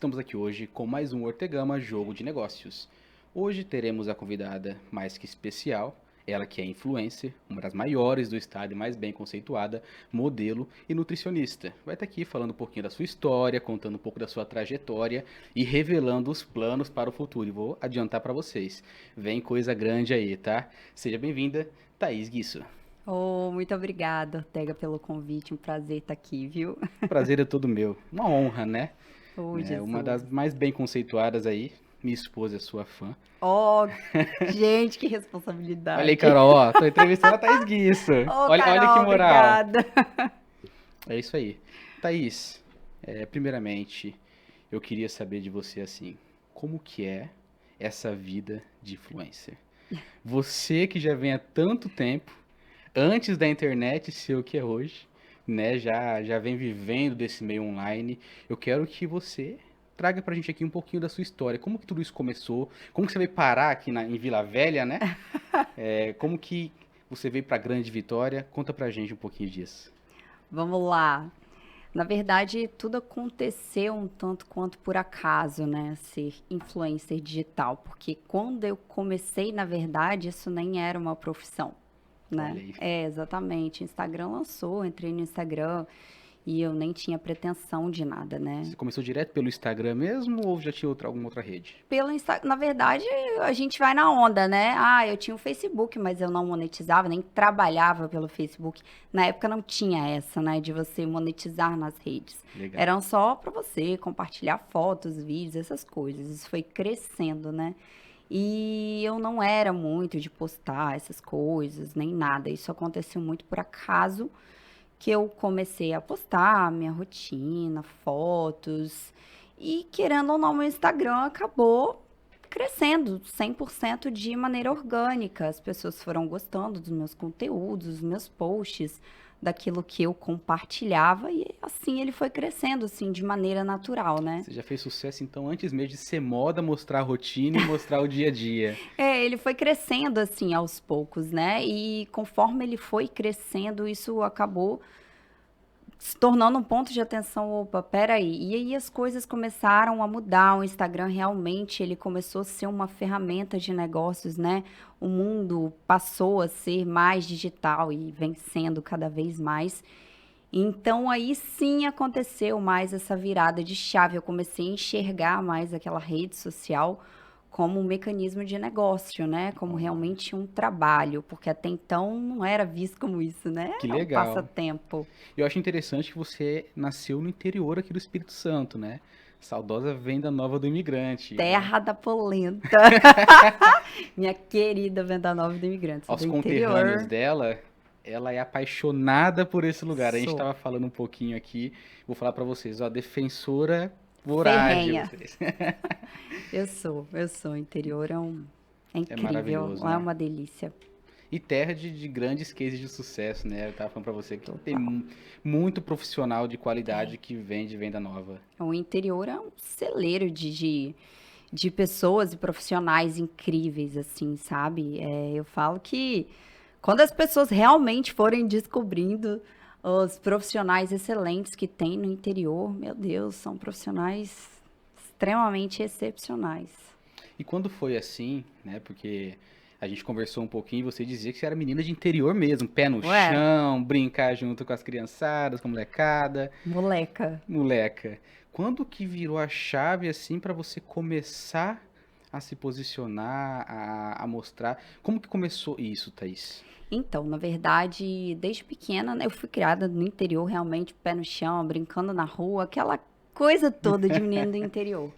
Estamos aqui hoje com mais um Ortegama Jogo de Negócios. Hoje teremos a convidada mais que especial, ela que é influencer, uma das maiores do estado e mais bem conceituada, modelo e nutricionista. Vai estar aqui falando um pouquinho da sua história, contando um pouco da sua trajetória e revelando os planos para o futuro. E vou adiantar para vocês, vem coisa grande aí, tá? Seja bem-vinda, Thaís Guisso. Oh, muito obrigada, Ortega, pelo convite. Um prazer estar aqui, viu? Prazer é todo meu. Uma honra, né? Oh, Uma Jesus. das mais bem conceituadas aí. Minha esposa é sua fã. Oh, gente, que Olha aí, responsabilidade. Carol, ó, tô entrevistando a Thaís Guisso. Oh, Olha que Carol, moral. obrigada. É isso aí. Thaís, primeiramente, eu queria saber de você assim, como que é essa vida de influencer? Você que já vem há tanto tempo, antes da internet ser o que é hoje, né? Já vem vivendo desse meio online. Eu quero que você traga pra gente aqui um pouquinho da sua história. Como que tudo isso começou? Como que você veio parar aqui em Vila Velha, né? Como que você veio pra Grande Vitória? Conta pra gente um pouquinho disso. Vamos lá. Na verdade, tudo aconteceu um tanto quanto por acaso, né? Ser influencer digital. Porque quando eu comecei, na verdade, isso nem era uma profissão, Olha né? aí. É, exatamente. Instagram lançou, entrei no Instagram e eu nem tinha pretensão de nada, né? Você começou direto pelo Instagram mesmo ou já tinha alguma outra rede? Na verdade, a gente vai na onda, né? Ah, eu tinha o Facebook, mas eu não monetizava, nem trabalhava pelo Facebook. Na época não tinha essa, né, de você monetizar nas redes. Legal. Eram só para você compartilhar fotos, vídeos, essas coisas. Isso foi crescendo, né? E eu não era muito de postar essas coisas, nem nada. Isso aconteceu muito por acaso que eu comecei a postar minha rotina, fotos, e querendo ou não, meu Instagram acabou crescendo 100% de maneira orgânica. As pessoas foram gostando dos meus conteúdos, dos meus posts, daquilo que eu compartilhava, e assim ele foi crescendo, assim, de maneira natural, né? Você já fez sucesso então antes mesmo de ser moda, mostrar a rotina e mostrar o dia a dia. É, ele foi crescendo assim aos poucos, né? E conforme ele foi crescendo, isso acabou se tornando um ponto de atenção. Opa, peraí. E aí as coisas começaram a mudar. O Instagram realmente ele começou a ser uma ferramenta de negócios, né? O mundo passou a ser mais digital e vem sendo cada vez mais. Então aí sim aconteceu mais essa virada de chave. Eu comecei a enxergar mais aquela rede social como um mecanismo de negócio, né? Como Olha, realmente um trabalho, porque até então não era visto como isso, né? que É um legal. passatempo. Eu acho interessante que você nasceu no interior aqui do Espírito Santo, né? Saudosa Venda Nova do Imigrante. Terra da polenta. Minha querida Venda Nova do Imigrante, sou Aos do conterrâneos interior. dela, ela é apaixonada por esse lugar. A gente Sou estava falando um pouquinho aqui, vou falar para vocês, ó, defensora voraz de ferrenha. vocês. Eu sou. Interior é É incrível, maravilhoso, é né? uma delícia. E terra de grandes cases de sucesso, né? Eu tava falando pra você que tem Total. muito profissional de qualidade Tem. que vende venda nova. O interior é um celeiro de pessoas e profissionais incríveis, assim, sabe? É, eu falo que quando as pessoas realmente forem descobrindo os profissionais excelentes que tem no interior, meu Deus, são profissionais extremamente excepcionais. E quando foi assim, né? Porque a gente conversou um pouquinho e você dizia que você era menina de interior mesmo, pé no Eu era chão, brincar junto com as criançadas, com a molecada, moleca. moleca. Quando que virou a chave assim pra você começar a se posicionar, a mostrar? Como que começou isso, Thaís? Então, na verdade, desde pequena, né, eu fui criada no interior, realmente, pé no chão, brincando na rua, aquela coisa toda de menino do interior.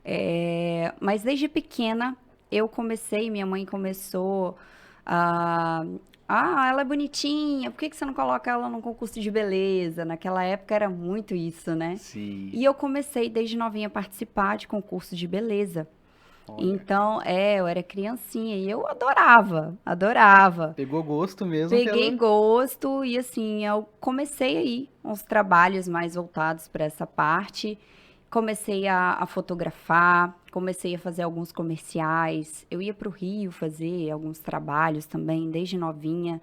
É, mas desde pequena eu comecei, minha mãe começou a. Ah, ela é bonitinha, por que que você não coloca ela num concurso de beleza? Naquela época era muito isso, né? Sim, E eu comecei desde novinha a participar de concurso de beleza. olha. Então, eu era criancinha e eu adorava, adorava. Pegou gosto mesmo Peguei pelo. gosto e assim, eu comecei aí uns trabalhos mais voltados para essa parte. Comecei a fotografar, comecei a fazer alguns comerciais. Eu ia para o Rio fazer alguns trabalhos também, desde novinha.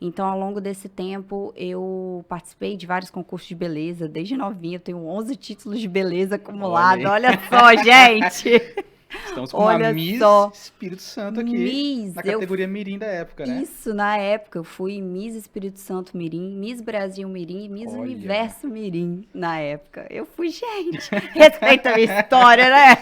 Então, ao longo desse tempo, eu participei de vários concursos de beleza. Desde novinha, eu tenho 11 títulos de beleza acumulados. Olha só, gente! Estamos com uma Olha Miss só. Espírito Santo aqui, Miss, na categoria Mirim da época, né? Isso, na época, eu fui Miss Espírito Santo Mirim, Miss Brasil Mirim e Miss Olha. Universo Mirim, na época. Eu fui, gente, respeita a minha história, né?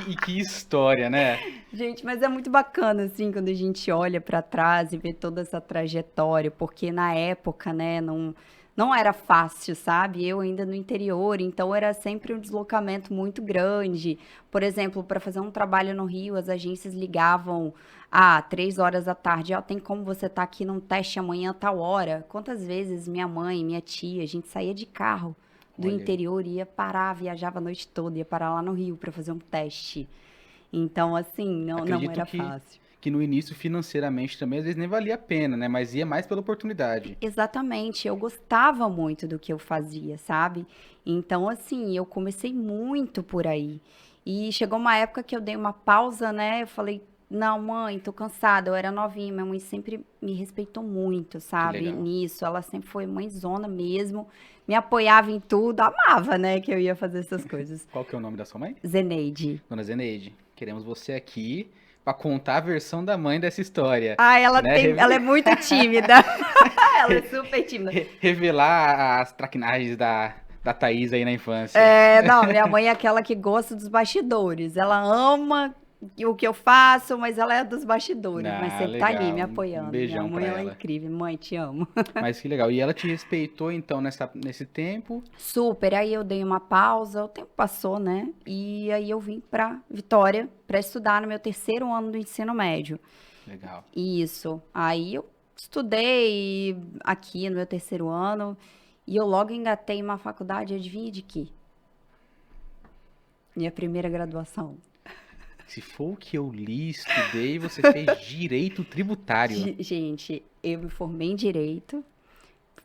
E que história, né? Gente, mas é muito bacana, assim, quando a gente olha pra trás e vê toda essa trajetória, porque na época, né, não era fácil, sabe? Eu ainda no interior, então era sempre um deslocamento muito grande. Por exemplo, para fazer um trabalho no Rio, as agências ligavam 3 horas da tarde, ó, tem como você estar aqui num teste amanhã, tal hora? Quantas vezes minha mãe, minha tia, a gente saía de carro do Olha aí. interior, ia parar, viajava a noite toda, ia parar lá no Rio para fazer um teste. Então, assim, não Acredito era fácil. que no início, financeiramente também, às vezes nem valia a pena, né? Mas ia mais pela oportunidade. Exatamente, eu gostava muito do que eu fazia, sabe? Então, assim, eu comecei muito por aí. E chegou uma época que eu dei uma pausa, né? Eu falei, não, mãe, tô cansada. Eu era novinha, minha mãe sempre me respeitou muito, Que sabe? legal. Nisso, ela sempre foi mãezona mesmo, me apoiava em tudo, amava, né, que eu ia fazer essas coisas. Qual que é o nome da sua mãe? Zeneide. Dona Zeneide. Queremos você aqui para contar a versão da mãe dessa história. Ela Né? ela é muito tímida. Ela é super tímida. Revelar as traquinagens da Thaís aí na infância. Não, minha mãe é aquela que gosta dos bastidores. Ela ama o que eu faço, mas ela é dos bastidores. Mas sempre tá ali Legal. me Um apoiando. beijão Minha mãe, pra ela é ela. incrível. Mãe, te amo. Mas que legal. E ela te respeitou, então, nesse tempo? Super. Aí eu dei uma pausa, o tempo passou, né? E aí eu vim pra Vitória pra estudar no meu terceiro ano do ensino médio. Legal. Isso. Aí eu estudei aqui no meu terceiro ano e eu logo engatei uma faculdade, adivinha de quê? Minha primeira graduação. Se for o que eu li, estudei, você fez direito tributário. Gente, eu me formei em Direito,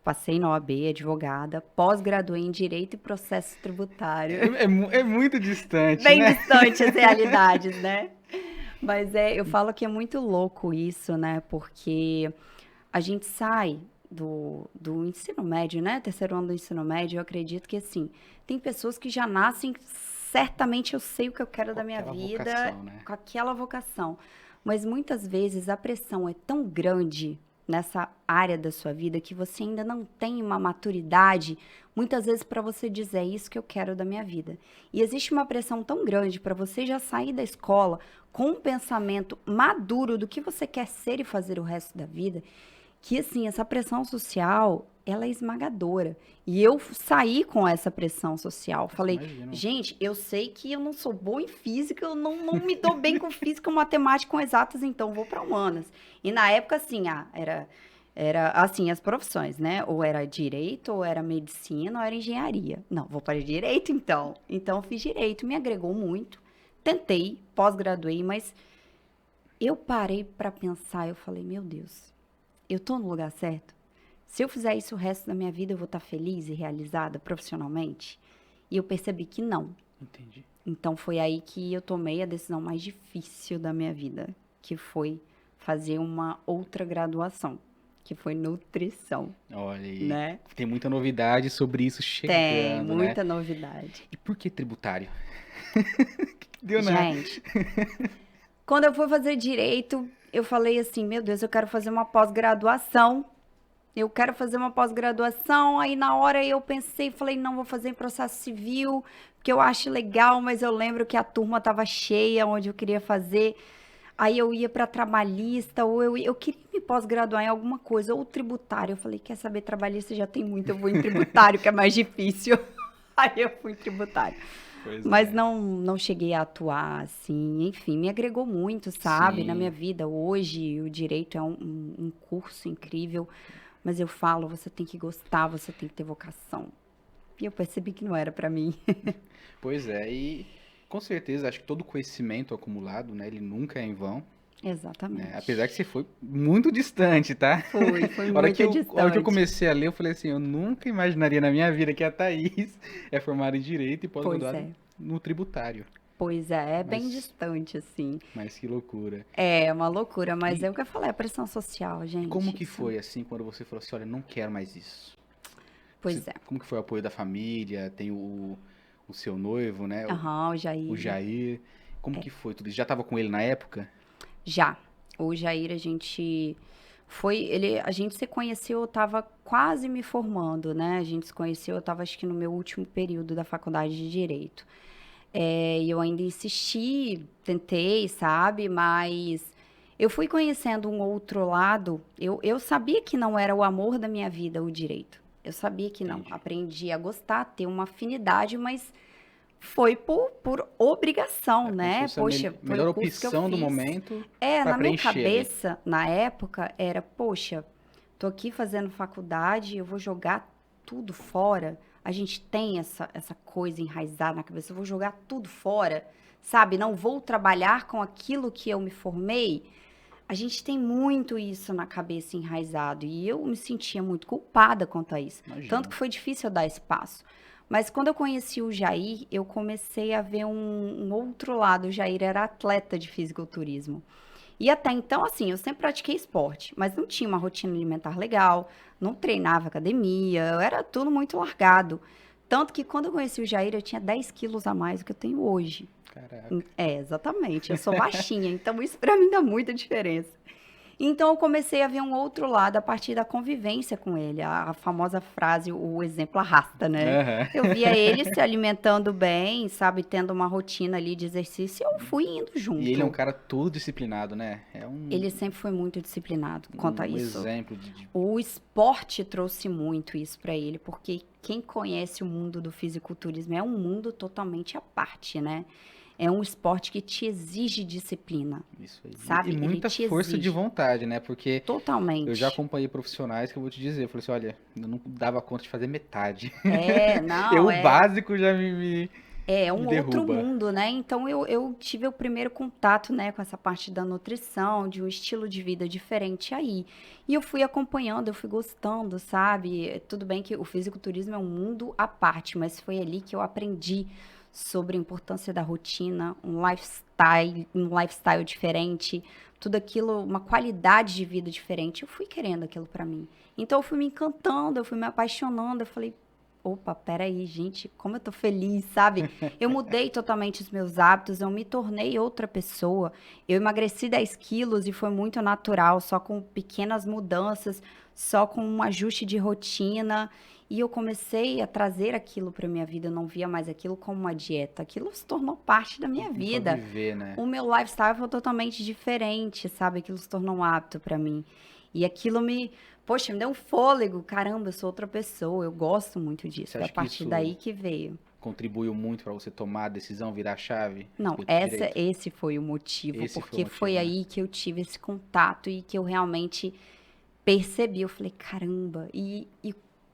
passei na OAB, advogada, pós-graduei em Direito e Processo Tributário. É muito distante, Bem né? distante as realidades, né? Mas eu falo que é muito louco isso, né? Porque a gente sai do ensino médio, né? Terceiro ano do ensino médio, eu acredito que, assim, tem pessoas que já nascem, certamente eu sei o que eu quero da minha aquela vida, vocação, né? com aquela vocação. Mas muitas vezes a pressão é tão grande nessa área da sua vida que você ainda não tem uma maturidade, muitas vezes para você dizer, é isso que eu quero da minha vida. E existe uma pressão tão grande para você já sair da escola com um pensamento maduro do que você quer ser e fazer o resto da vida, que assim, essa pressão social, ela é esmagadora. E eu saí com essa pressão social. Falei, Imagino. gente, eu sei que eu não sou boa em física, eu não me dou bem com física, matemática, com exatas, então vou para humanas. E na época, assim, era assim, as profissões, né? Ou era direito, ou era medicina, ou era engenharia. Não, vou para direito, então. Então, eu fiz direito, me agregou muito. Tentei, pós-graduei, mas eu parei para pensar, eu falei, meu Deus, eu tô no lugar certo? Se eu fizer isso o resto da minha vida, eu vou estar feliz e realizada profissionalmente? E eu percebi que não. Entendi. Então foi aí que eu tomei a decisão mais difícil da minha vida, que foi fazer uma outra graduação, que foi nutrição, Olha aí. né? Tem muita novidade sobre isso chegando, Tem muita né? novidade. E por que tributário? Que deu, né? Gente, quando eu fui fazer direito, eu falei assim, meu Deus, eu quero fazer uma pós-graduação. Eu quero fazer uma pós-graduação. Aí na hora eu pensei, falei, não, vou fazer em processo civil, porque eu acho legal, mas eu lembro que a turma estava cheia onde eu queria fazer. Aí eu ia para trabalhista, ou eu queria me pós-graduar em alguma coisa, ou tributário. Eu falei, quer saber, trabalhista já tem muito, eu vou em tributário, que é mais difícil. Aí eu fui em tributário. Pois Mas é. não cheguei a atuar, assim, enfim, me agregou muito, sabe, na Sim. minha vida. Hoje, o direito é um curso incrível, mas eu falo, você tem que gostar, você tem que ter vocação. E eu percebi que não era pra mim. Pois é, e com certeza, acho que todo conhecimento acumulado, né, ele nunca é em vão, Exatamente. né? Apesar que você foi muito distante, tá? Foi A hora muito que a hora que eu distante. comecei a ler, eu falei assim, eu nunca imaginaria na minha vida que a Thaís é formada em Direito e Pois pós-graduada é. no tributário. Pois é bem Mas, distante, assim. mas que loucura. É uma loucura, mas é E, o que eu falei, a pressão social, e como gente. que foi assim quando você falou assim, olha, não quero mais isso? Pois é. Como que foi o apoio da família? Tem o seu noivo, né? Aham, o O Jair. Jair. Como que foi tudo isso? Já estava com ele na época? Já. O Jair, a gente foi, a gente se conheceu, eu tava quase me formando, né? A gente se conheceu, eu tava acho que no meu último período da faculdade de Direito. E eu ainda insisti, tentei, sabe? Mas eu fui conhecendo um outro lado. Eu sabia que não era o amor da minha vida, o direito. Eu sabia que não. Entendi. Aprendi a gostar, ter uma afinidade, mas foi por obrigação, É como se né? fosse a Poxa, foi o melhor curso que eu opção do fiz. momento para Na minha preencher ali. cabeça, na época, era, poxa, tô aqui fazendo faculdade, eu vou jogar tudo fora. A gente tem essa coisa enraizada na cabeça, eu vou jogar tudo fora, sabe? Não vou trabalhar com aquilo que eu me formei. A gente tem muito isso na cabeça enraizado e eu me sentia muito culpada quanto a isso. Tanto Imagino. que foi difícil eu dar espaço. Mas quando eu conheci o Jair, eu comecei a ver um outro lado. O Jair era atleta de fisiculturismo. E até então, assim, eu sempre pratiquei esporte, mas não tinha uma rotina alimentar legal, não treinava academia, eu era tudo muito largado. Tanto que quando eu conheci o Jair, eu tinha 10 quilos a mais do que eu tenho hoje. Caraca. Exatamente, eu sou baixinha, então isso pra mim dá muita diferença. Então eu comecei a ver um outro lado a partir da convivência com ele, a famosa frase, o exemplo arrasta, né? Aham. Eu via ele se alimentando bem, sabe, tendo uma rotina ali de exercício, e eu fui indo E ele é um junto. cara todo disciplinado, né? É Ele sempre foi muito disciplinado quanto a um isso. exemplo de O esporte trouxe muito isso para ele, porque quem conhece o mundo do fisiculturismo é um mundo totalmente à parte, né? É um esporte que te exige disciplina, isso aí. E sabe? Ele muita te força de exige vontade, né? Porque eu já totalmente. acompanhei profissionais que eu vou te dizer, eu falei assim, olha, eu não dava conta de fazer metade. É, Eu, não, o básico já é me um outro derruba. mundo, né? Então eu tive o primeiro contato, né, com essa parte da nutrição, de um estilo de vida diferente aí. E eu fui acompanhando, eu fui gostando, sabe? Tudo bem que o fisiculturismo é um mundo à parte, mas foi ali que eu aprendi sobre a importância da rotina, um lifestyle diferente, tudo aquilo, uma qualidade de vida diferente. Eu fui querendo aquilo pra mim. Então eu fui me encantando, eu fui me apaixonando, eu falei, opa, peraí, gente, como eu tô feliz, sabe? Eu mudei totalmente os meus hábitos, eu me tornei outra pessoa. Eu emagreci 10 quilos e foi muito natural, só com pequenas mudanças, só com um ajuste de rotina. E eu comecei a trazer aquilo para minha vida, eu não via mais aquilo como uma dieta, aquilo se tornou parte da minha Começou a vida. viver, né? O meu lifestyle foi totalmente diferente, sabe? Aquilo se tornou um hábito para mim. E aquilo poxa, me deu um fôlego. Caramba, eu sou outra pessoa. Eu gosto muito disso. Você Foi a acha que partir isso daí que veio. contribuiu muito para você tomar a decisão, virar a chave a Não, respeito do direito? esse foi o motivo, Esse foi o porque foi motivo, né? aí que eu tive esse contato e que eu realmente percebi. Eu falei, caramba. E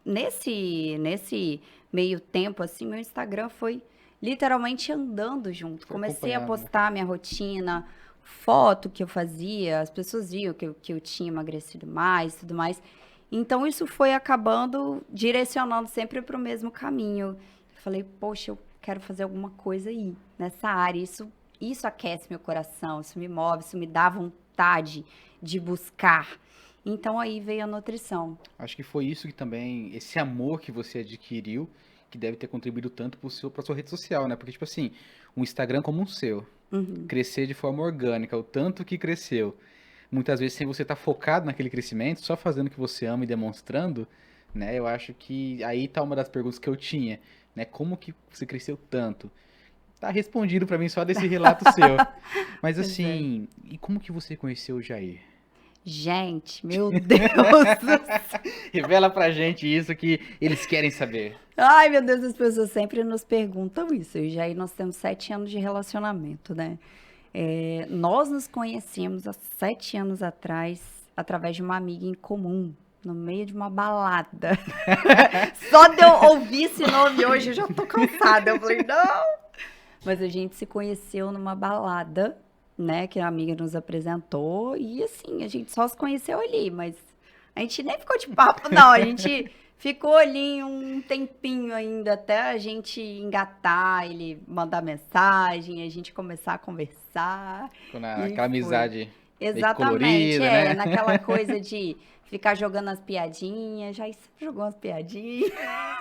nesse meio tempo, assim, meu Instagram foi literalmente andando junto. Foi Comecei a acompanhando, né? postar minha rotina, foto que eu fazia, as pessoas viam que eu tinha emagrecido mais, tudo mais. Então isso foi acabando direcionando sempre para o mesmo caminho. Eu falei, poxa, eu quero fazer alguma coisa aí, nessa área. Isso aquece meu coração, isso me move, isso me dá vontade de buscar. Então aí veio a nutrição. Acho que foi isso que também, esse amor que você adquiriu, que deve ter contribuído tanto para sua rede social, né? Porque, tipo assim, um Instagram como o seu, Uhum. crescer de forma orgânica, o tanto que cresceu, muitas vezes sem você estar focado naquele crescimento, só fazendo o que você ama e demonstrando, né? Eu acho que aí tá uma das perguntas que eu tinha, né? Como que você cresceu tanto? Tá respondido pra mim só desse relato seu. Mas Pois é. assim, e como que você conheceu o Jair? Gente, meu Deus do céu. Revela pra gente isso que eles querem saber. Ai, meu Deus, as pessoas sempre nos perguntam isso. E já aí nós temos 7 anos de relacionamento, né? Nós nos conhecemos há 7 anos atrás, através de uma amiga em comum, no meio de uma balada. Só de eu ouvir esse nome hoje, eu já tô cansada. Eu falei, não! Mas a gente se conheceu numa balada, né? Que a amiga nos apresentou. E assim, a gente só se conheceu ali, mas a gente nem ficou de papo, não. A gente Ficou ali um tempinho ainda até a gente engatar, ele mandar mensagem, a gente começar a conversar Quando e aquela foi. amizade meio que Exatamente, colorida, né? naquela coisa de ficar jogando as piadinhas, já sempre jogou umas piadinhas.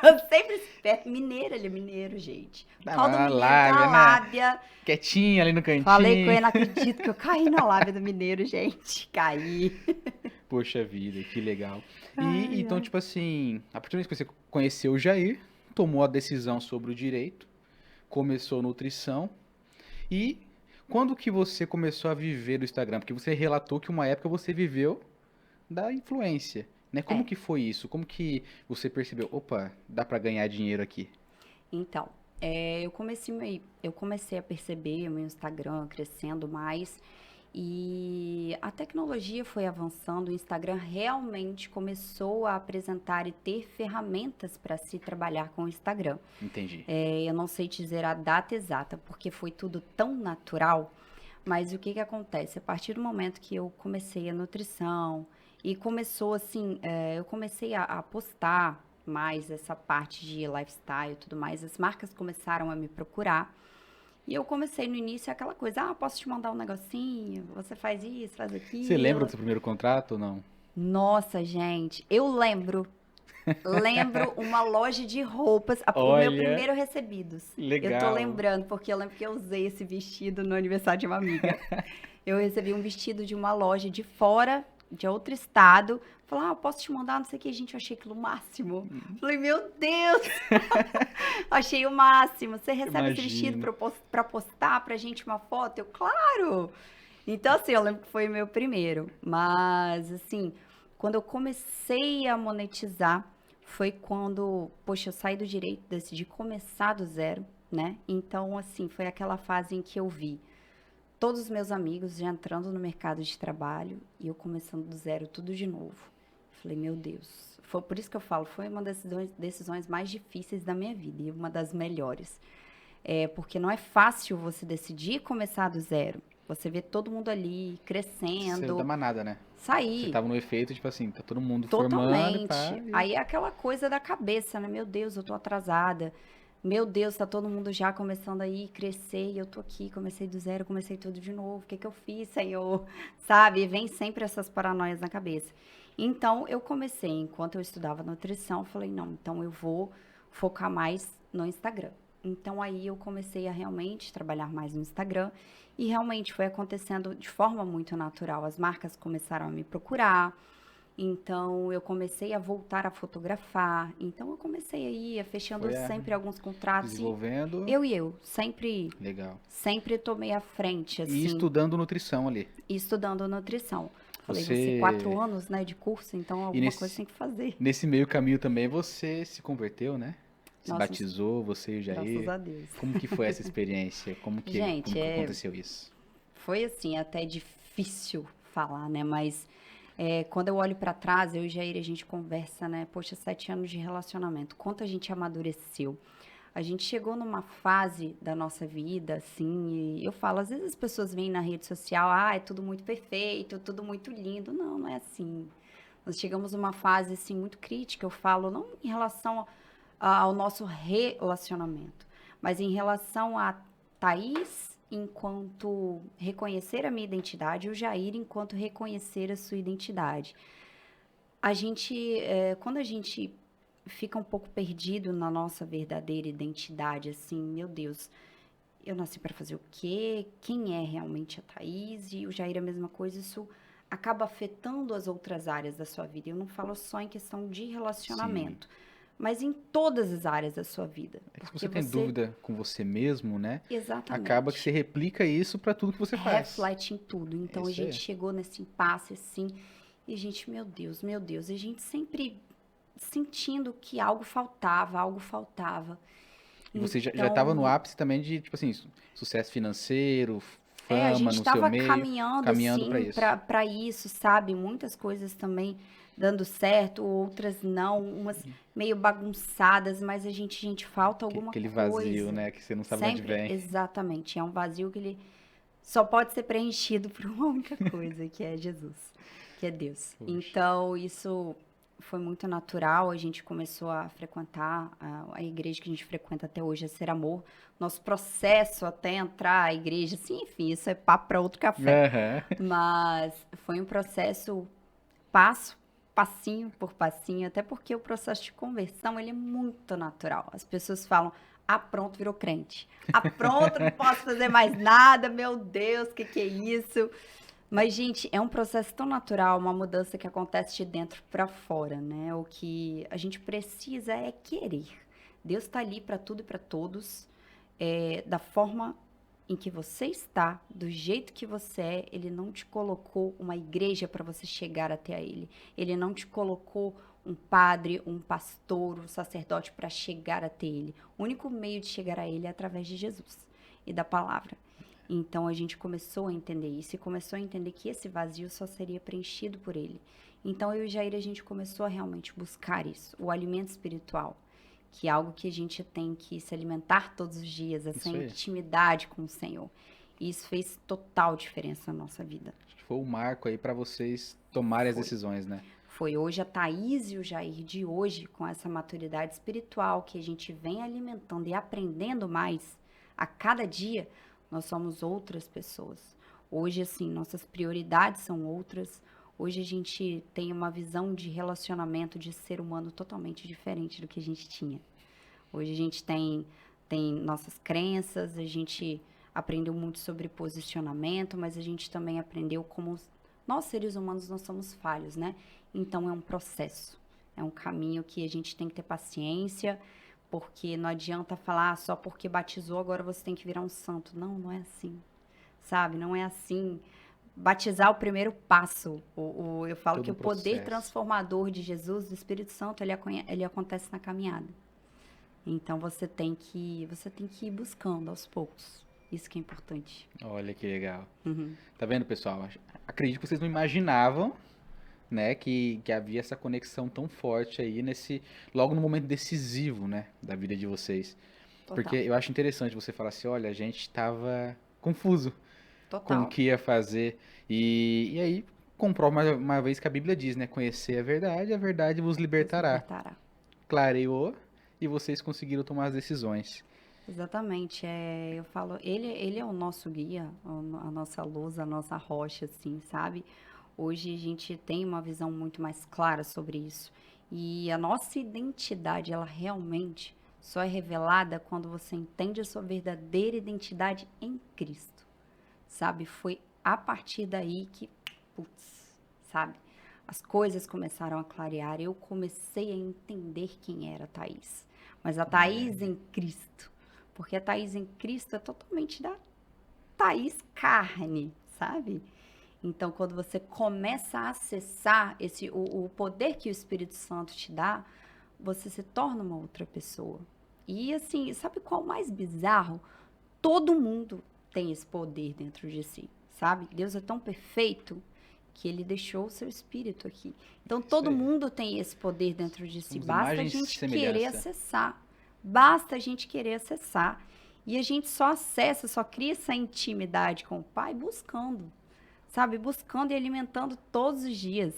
Eu sempre espero. Mineiro, ele é mineiro, gente. O Dá tal do uma mineiro tem lábia, a né? lábia. Quietinho ali no Falei com cantinho. ele, não acredito que eu caí na lábia do mineiro, gente. Caí. Poxa vida, que legal. E Ai, então, ai. tipo assim, a partir do momento que você conheceu o Jair, tomou a decisão sobre o direito, começou nutrição e quando que você começou a viver do Instagram? Porque você relatou que uma época você viveu da influência, né? Como É, que foi isso? Como que você percebeu, opa, dá pra ganhar dinheiro aqui? então, eu comecei a perceber o meu Instagram crescendo mais e a tecnologia foi avançando, o Instagram realmente começou a apresentar e ter ferramentas para se trabalhar com o Instagram. Entendi. Eu não sei te dizer a data exata, porque foi tudo tão natural, mas o que que acontece? A partir do momento que eu comecei a nutrição e começou assim, eu comecei a postar mais essa parte de lifestyle e tudo mais, as marcas começaram a me procurar. E eu comecei no início aquela coisa, posso te mandar um negocinho, você faz isso, faz Você lembra do aquilo. seu primeiro contrato ou não? Nossa, gente, eu lembro uma loja de roupas, o meu Olha, primeiro recebidos. Eu tô legal. lembrando, porque eu lembro que eu usei esse vestido no aniversário de uma amiga. Eu recebi um vestido de uma loja de fora, de outro estado. Falei, eu posso te mandar, não sei o que, gente, eu achei aquilo o máximo. Falei, meu Deus, achei o máximo. Você recebe esse vestido Imagino. pra postar pra gente uma foto? Eu, claro! Então, assim, eu lembro que foi o meu primeiro. Mas, assim, quando eu comecei a monetizar, foi quando, poxa, eu saí do direito, decidi começar do zero, né? Então, assim, foi aquela fase em que eu vi todos os meus amigos já entrando no mercado de trabalho e eu começando do zero tudo de novo. Falei, meu Deus. Foi por isso que eu falo, foi uma das decisões mais difíceis da minha vida e uma das melhores. Porque não é fácil você decidir começar do zero. Você vê todo mundo ali Saiu da crescendo, manada, né? Você sair tava no efeito, tipo assim, tá todo mundo formando e pá. totalmente. Aí é aquela coisa da cabeça, né? Meu Deus, eu tô atrasada. Meu Deus, tá todo mundo já começando aí crescer e eu tô aqui, comecei do zero, comecei tudo de novo. O que que eu fiz, Senhor? Sabe? Vem sempre essas paranoias na cabeça. Então, eu comecei, enquanto eu estudava nutrição, eu falei, não, então eu vou focar mais no Instagram. Então, aí eu comecei a realmente trabalhar mais no Instagram e realmente foi acontecendo de forma muito natural. As marcas começaram a me procurar, então, eu comecei a voltar a fotografar. Então, eu comecei aí a fechando Foi sempre alguns contratos e desenvolvendo. eu sempre, Legal. sempre tomei à frente, E assim, estudando nutrição ali. estudando nutrição. Falei, você Você. 4 anos, né, de curso, então E alguma coisa nesse, tem que fazer. nesse meio caminho também você se converteu, né? Se Nossa, batizou, você e o graças Jair. a Deus. Como que foi essa experiência? Como Gente, que aconteceu isso? foi assim, até difícil falar, né, mas quando eu olho pra trás, eu e Jair, a gente conversa, né, poxa, 7 anos de relacionamento, quanto a gente amadureceu. A gente chegou numa fase da nossa vida, assim, e eu falo, às vezes as pessoas veem na rede social, é tudo muito perfeito, tudo muito lindo. Não, não é assim. Nós chegamos numa fase, assim, muito crítica, eu falo, não em relação ao nosso relacionamento, mas em relação a Thaís enquanto reconhecer a minha identidade e o Jair enquanto reconhecer a sua identidade. Quando a gente fica um pouco perdido na nossa verdadeira identidade, assim, meu Deus, eu nasci para fazer o quê? Quem é realmente a Thaís? E o Jair é a mesma coisa, isso acaba afetando as outras áreas da sua vida. Eu não falo só em questão de Sim. relacionamento, mas em todas as áreas da sua vida. É que se Porque você tem você, dúvida com você mesmo, né? Acaba que você exatamente, replica isso pra tudo que você faz. reflete em tudo. É Então a isso gente aí. chegou nesse impasse assim, e a gente, meu Deus, e a gente sempre sentindo que algo faltava, algo faltava. E você já estava no Então, ápice também de, tipo assim, sucesso financeiro, a fama gente no seu estava meio, caminhando caminhando pra assim isso. para isso, sabe? Muitas coisas também dando certo, outras não, umas meio bagunçadas, mas gente, falta alguma Aquele vazio, coisa. né? Que você não sabe de onde Sempre, vem. exatamente, é um vazio que ele só pode ser preenchido por uma única coisa, que é Jesus, que é Deus. Poxa. Então, isso foi muito natural. A gente começou a frequentar a igreja que a gente frequenta até hoje, é Ser Amor. Nosso processo até entrar à igreja, assim, enfim, isso é papo para outro café. Aham. Mas foi um processo passo, passinho por passinho, até porque o processo de conversão, ele é muito natural. As pessoas falam, ah, pronto, virou crente. Ah, pronto, não posso fazer mais nada, meu Deus, o que que é isso? Mas, gente, é um processo tão natural, uma mudança que acontece de dentro para fora, né? O que a gente precisa é querer. Deus está ali para tudo e para todos, da forma em que você está, do jeito que você é. Ele não te colocou uma igreja para você chegar até a Ele. Ele não te colocou um padre, um pastor, um sacerdote para chegar até Ele. O único meio de chegar a Ele é através de Jesus e da palavra. Então a gente começou a entender isso e começou a entender que esse vazio só seria preenchido por Ele. Então eu e Jair, a gente começou a realmente buscar isso, o alimento espiritual, que é algo que a gente tem que se alimentar todos os dias, essa Isso aí. intimidade com o Senhor. E isso fez total diferença na nossa vida. Acho que foi o marco aí pra vocês tomarem as Foi. decisões, né? Foi hoje a Thaís e o Jair de hoje, com essa maturidade espiritual que a gente vem alimentando e aprendendo mais a cada dia, nós somos outras pessoas. Hoje, assim, nossas prioridades são outras. Hoje a gente tem uma visão de relacionamento, de ser humano totalmente diferente do que a gente tinha. Hoje a gente tem nossas crenças, a gente aprendeu muito sobre posicionamento, mas a gente também aprendeu como nós, seres humanos, nós somos falhos, né? Então é um processo, é um caminho que a gente tem que ter paciência, porque não adianta falar só porque batizou, agora você tem que virar um santo. Não, não é assim, sabe? Não é assim. Batizar é o primeiro passo. Eu falo Todo que um o poder processo. transformador de Jesus, do Espírito Santo, ele acontece na caminhada. Então você tem que ir buscando aos poucos. Isso que é importante. Olha que legal. Uhum. Tá vendo, pessoal? Acredito que vocês não imaginavam, né, que havia essa conexão tão forte aí logo no momento decisivo, né, da vida de vocês. Porque Total. eu acho interessante você falar assim, olha, a gente estava confuso com o Total. que ia fazer e aí comprova mais uma vez que a Bíblia diz, né, conhecer a verdade vos Deus libertará. libertará. Clareou e vocês conseguiram tomar as decisões. Exatamente. Eu falo, ele é o nosso guia, a nossa luz, a nossa rocha, assim, sabe? Hoje a gente tem uma visão muito mais clara sobre isso. E a nossa identidade, ela realmente só é revelada quando você entende a sua verdadeira identidade em Cristo, sabe? Foi a partir daí que, putz, sabe? As coisas começaram a clarear. Eu comecei a entender quem era a Thaís. Mas a Thaís em Cristo. Porque a Thaís em Cristo é totalmente da Thaís carne, sabe? Então, quando você começa a acessar o poder que o Espírito Santo te dá, você se torna uma outra pessoa. E assim, sabe qual é o mais bizarro? Todo mundo tem esse poder dentro de si, sabe? Deus é tão perfeito que ele deixou o seu espírito aqui. Então, Isso todo aí. mundo tem esse poder dentro de si. Somos Basta a imagens e gente querer semelhança. acessar. Basta a gente querer acessar. E a gente só acessa, só cria essa intimidade com o Pai buscando, sabe? Buscando e alimentando todos os dias.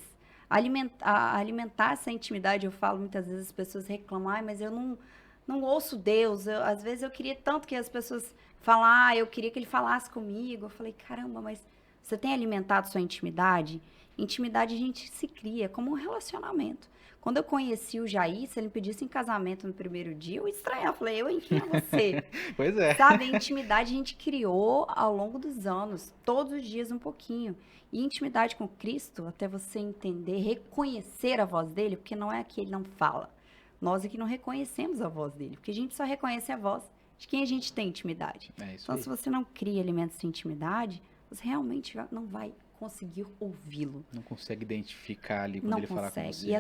Alimentar essa intimidade, eu falo muitas vezes, as pessoas reclamam, ai, mas eu não ouço Deus. Às vezes eu queria tanto que as pessoas falar, eu queria que ele falasse comigo. Eu falei, caramba, mas você tem alimentado sua intimidade? Intimidade a gente se cria como um relacionamento. Quando eu conheci o Jair, se ele me pedisse em casamento no primeiro dia, eu estranhava. Eu falei, eu, em quem é você? Pois é. Sabe, a intimidade a gente criou ao longo dos anos, todos os dias um pouquinho. E intimidade com Cristo, até você entender, reconhecer a voz dele, porque não é que ele não fala. Nós é que não reconhecemos a voz dele, porque a gente só reconhece a voz de quem a gente tem intimidade. É isso Então, aí. se você não cria elementos de intimidade, você realmente não vai conseguir ouvi-lo. Não consegue identificar ali quando Não ele falar com consegue. você. E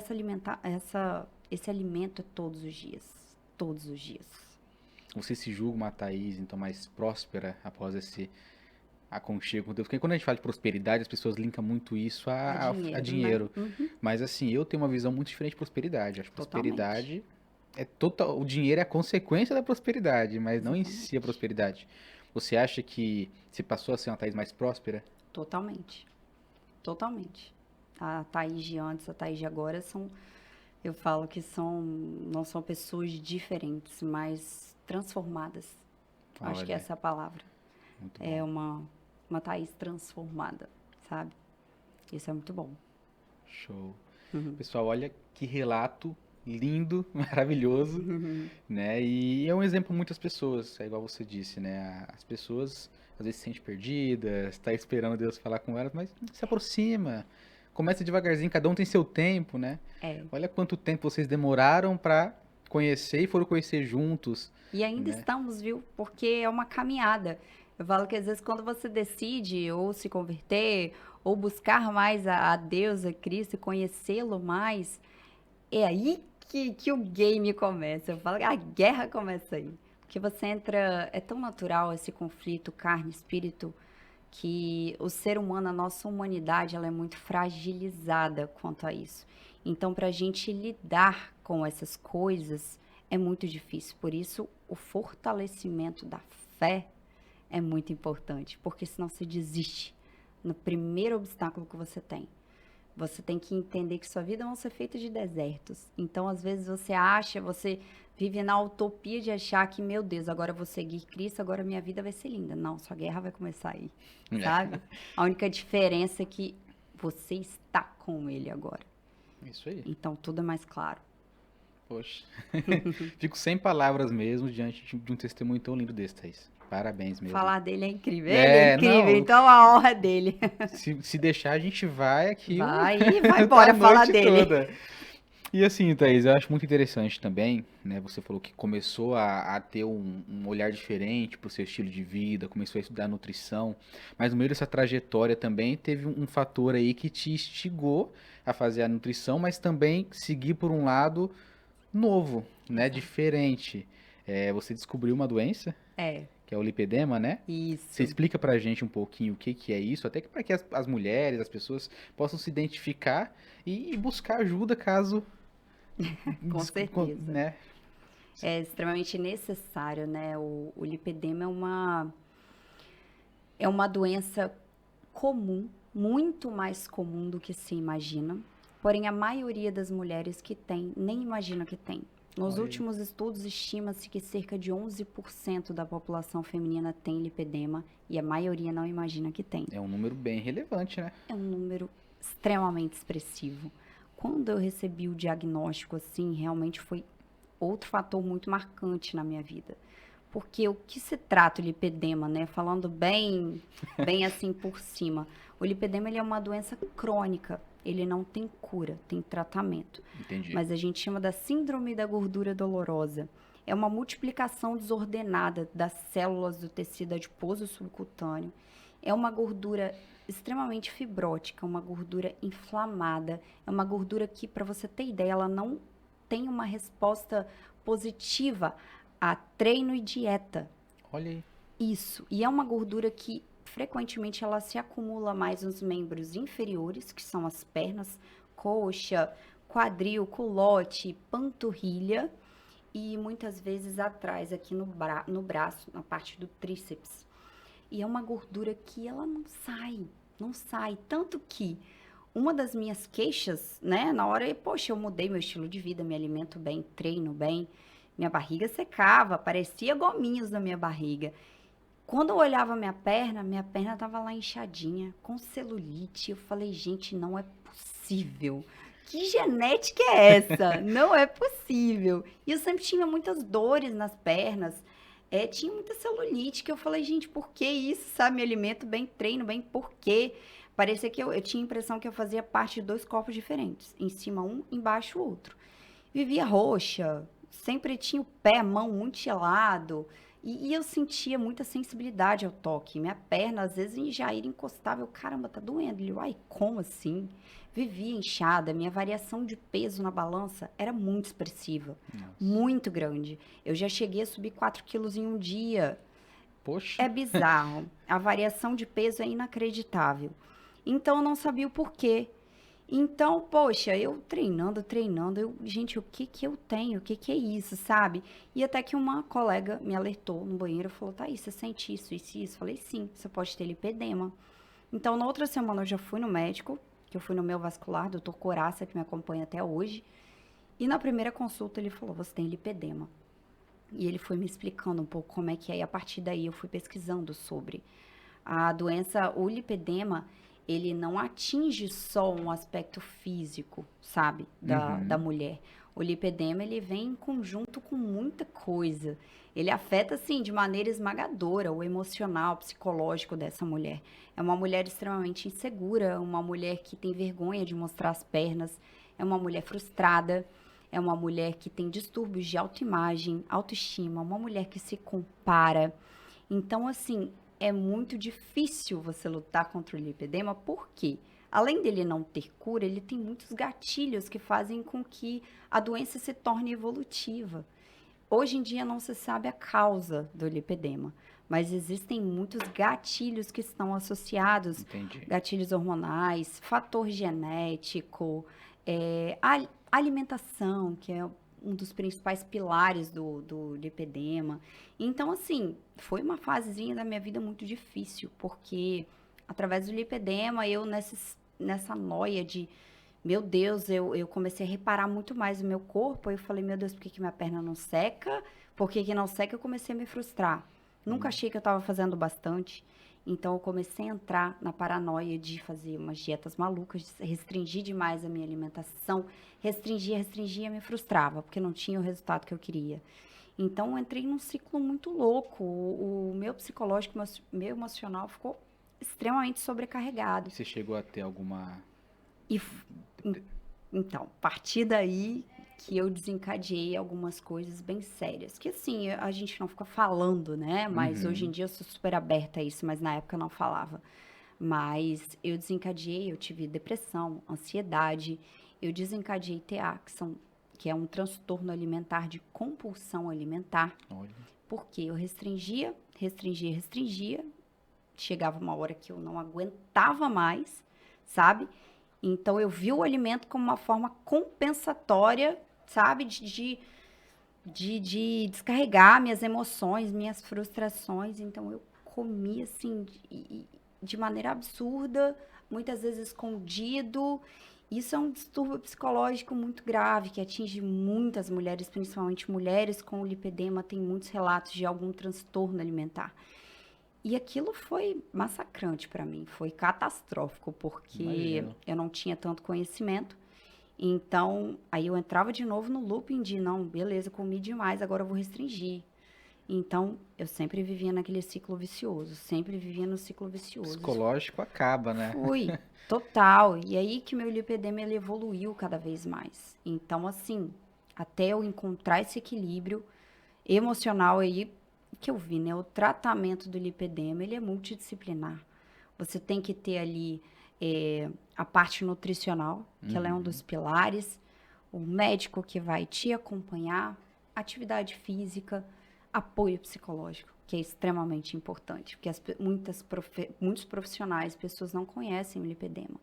esse alimento é todos os dias. Todos os dias. Você se julga uma Thaís, então, mais próspera após esse aconchego com Deus? Porque quando a gente fala de prosperidade, as pessoas linkam muito isso a dinheiro. Né? Uhum. Mas assim, eu tenho uma visão muito diferente de prosperidade. Acho que Totalmente. prosperidade é total. O dinheiro é a consequência da prosperidade, mas não em Exatamente. si a prosperidade. Você acha que você passou a ser uma Thaís mais próspera? Totalmente. Totalmente. A Thaís de antes, a Thaís de agora são Eu falo que não são pessoas diferentes, mas transformadas. Acho que Olha, essa é a palavra. muito É bom. uma Thaís transformada, sabe? Isso é muito bom. Show. Uhum. Pessoal, olha que relato lindo, maravilhoso, né? E é um exemplo para muitas pessoas, é igual você disse, né? As pessoas às vezes se sentem perdidas, tá esperando Deus falar com elas, mas se aproxima. Começa devagarzinho, cada um tem seu tempo, né? É. Olha quanto tempo vocês demoraram para conhecer e foram conhecer juntos, E ainda né? estamos, viu? Porque é uma caminhada. Eu falo que às vezes quando você decide ou se converter, ou buscar mais a Deus, a Cristo, e conhecê-lo mais, é aí que o game começa. Eu falo que a guerra começa aí. Porque você entra. É tão natural esse conflito carne-espírito que o ser humano, a nossa humanidade, ela é muito fragilizada quanto a isso. Então, para a gente lidar com essas coisas é muito difícil. Por isso, o fortalecimento da fé é muito importante, porque senão você desiste no primeiro obstáculo que você tem. Você tem que entender que sua vida vão ser feita de desertos. Então, às vezes, você vive na utopia de achar que, meu Deus, agora eu vou seguir Cristo, agora minha vida vai ser linda. Não, sua guerra vai começar aí, É, sabe? A única diferença é que você está com Ele agora. isso aí. Então, tudo é mais claro. Poxa. Fico sem palavras mesmo diante de um testemunho tão lindo desse, Thaís. Parabéns mesmo. Falar dele é incrível. Ele é É, incrível, não, então a honra é dele. se deixar a gente vai aqui Vai e vai a embora falar noite dele. toda. E assim, Thaís, eu acho muito interessante também, né? Você falou que começou a ter um olhar diferente pro seu estilo de vida, começou a estudar nutrição, mas no meio dessa trajetória também teve um fator aí que te instigou a fazer a nutrição, mas também seguir por um lado novo, né? Exato. Diferente. É, você descobriu uma doença, É, que é o lipedema, né? Você isso. explica pra gente um pouquinho o que que é isso, até que para que as mulheres, as pessoas possam se identificar e buscar ajuda caso, Com certeza. né? É extremamente necessário, né? O lipedema é uma doença comum, muito mais comum do que se imagina. Porém, a maioria das mulheres que tem, nem imagina que tem. Nos Olha aí. últimos estudos, estima-se que cerca de 11% da população feminina tem lipedema e a maioria não imagina que tem. É um número bem relevante, né? É um número extremamente expressivo. Quando eu recebi o diagnóstico, assim, realmente foi outro fator muito marcante na minha vida. Porque o que se trata o lipedema, né? Falando bem assim por cima. O lipedema ele é uma doença crônica. Ele não tem cura, tem tratamento. Entendi. Mas a gente chama da síndrome da gordura dolorosa. É uma multiplicação desordenada das células do tecido adiposo subcutâneo. É uma gordura extremamente fibrótica, uma gordura inflamada. É uma gordura que, para você ter ideia, ela não tem uma resposta positiva a treino e dieta. Olha aí. Isso. E é uma gordura que frequentemente ela se acumula mais nos membros inferiores, que são as pernas, coxa, quadril, culote, panturrilha e muitas vezes atrás aqui no braço, na parte do tríceps. E é uma gordura que ela não sai, tanto que uma das minhas queixas, né, na hora, poxa, eu mudei meu estilo de vida, me alimento bem, treino bem, minha barriga secava, parecia gominhos na minha barriga. Quando eu olhava minha perna tava lá inchadinha, com celulite. Eu falei, gente, não é possível. Que genética é essa? Não é possível. E eu sempre tinha muitas dores nas pernas. Tinha muita celulite, que eu falei, gente, por que isso, sabe? Me alimento bem, treino bem, por quê? Parecia que eu tinha a impressão que eu fazia parte de dois corpos diferentes. Em cima um, embaixo o outro. Vivia roxa, sempre tinha o pé, a mão muito gelado. E eu sentia muita sensibilidade ao toque. Minha perna, às vezes, em Jair encostava. Eu, caramba, tá doendo. Ele, uai, como assim? Vivia inchada. Minha variação de peso na balança era muito expressiva. Nossa. Muito grande. Eu já cheguei a subir 4 quilos em um dia. Poxa. É bizarro. A variação de peso é inacreditável. Então, eu não sabia o porquê. Então, poxa, eu treinando, gente, o que que eu tenho? O que que é isso, sabe? E até que uma colega me alertou no banheiro, falou, Thaís, você sente isso, isso e isso? Falei, sim, você pode ter lipedema. Então, na outra semana eu já fui no médico, que eu fui no meu vascular, doutor Coraça, que me acompanha até hoje, E na primeira consulta ele falou, você tem lipedema. E ele foi me explicando um pouco como é que é, e a partir daí eu fui pesquisando sobre. A doença, o lipedema, ele não atinge só um aspecto físico, sabe, da Uhum. mulher. O lipedema, ele vem em conjunto com muita coisa. Ele afeta, assim, de maneira esmagadora o emocional, psicológico dessa mulher. É uma mulher extremamente insegura, uma mulher que tem vergonha de mostrar as pernas, é uma mulher frustrada, é uma mulher que tem distúrbios de autoimagem, autoestima, uma mulher que se compara. Então, assim, é muito difícil você lutar contra o lipedema, porque além dele não ter cura, ele tem muitos gatilhos que fazem com que a doença se torne evolutiva. Hoje em dia não se sabe a causa do lipedema, mas existem muitos gatilhos que estão associados, Entendi. gatilhos hormonais, fator genético, alimentação, que é um dos principais pilares do lipedema. Então, assim, foi uma fasezinha da minha vida muito difícil, porque através do lipedema, nessa noia de, meu Deus, eu comecei a reparar muito mais o meu corpo. Aí eu falei, meu Deus, por que que minha perna não seca? Por que que não seca? Eu comecei a me frustrar. Nunca achei que eu estava fazendo bastante. Então, eu comecei a entrar na paranoia de fazer umas dietas malucas, de restringir demais a minha alimentação. Restringia, me frustrava, porque não tinha o resultado que eu queria. Então, eu entrei num ciclo muito louco. O meu psicológico, meu emocional ficou extremamente sobrecarregado. E você chegou a ter alguma. E en- então, a partir daí que eu desencadeei algumas coisas bem sérias. Que assim, a gente não fica falando, né? Mas hoje em Uhum. dia eu sou super aberta a isso, mas na época eu não falava. Mas eu desencadeei, eu tive depressão, ansiedade, eu desencadeei TEA, que é um transtorno alimentar de compulsão alimentar, Olha. porque eu restringia, chegava uma hora que eu não aguentava mais, sabe? Então eu vi o alimento como uma forma compensatória, sabe? De descarregar minhas emoções, minhas frustrações. Então eu comia assim de maneira absurda, muitas vezes escondido. Isso é um distúrbio psicológico muito grave que atinge muitas mulheres, principalmente mulheres com lipedema, tem muitos relatos de algum transtorno alimentar. E aquilo foi massacrante para mim, foi catastrófico, porque Imagino. eu não tinha tanto conhecimento. Então, aí eu entrava de novo no looping de, não, beleza, comi demais, agora eu vou restringir. Então, eu sempre vivia naquele ciclo vicioso, sempre vivia no ciclo vicioso. Psicológico acaba, né? Fui, total. E aí que meu lipedema ele evoluiu cada vez mais. Então, assim, até eu encontrar esse equilíbrio emocional aí, que eu vi, né? O tratamento do lipedema, ele é multidisciplinar. Você tem que ter ali a parte nutricional, que ela é um dos Uhum. pilares, o médico que vai te acompanhar, atividade física, apoio psicológico, que é extremamente importante, porque muitos profissionais, pessoas não conhecem o lipedema.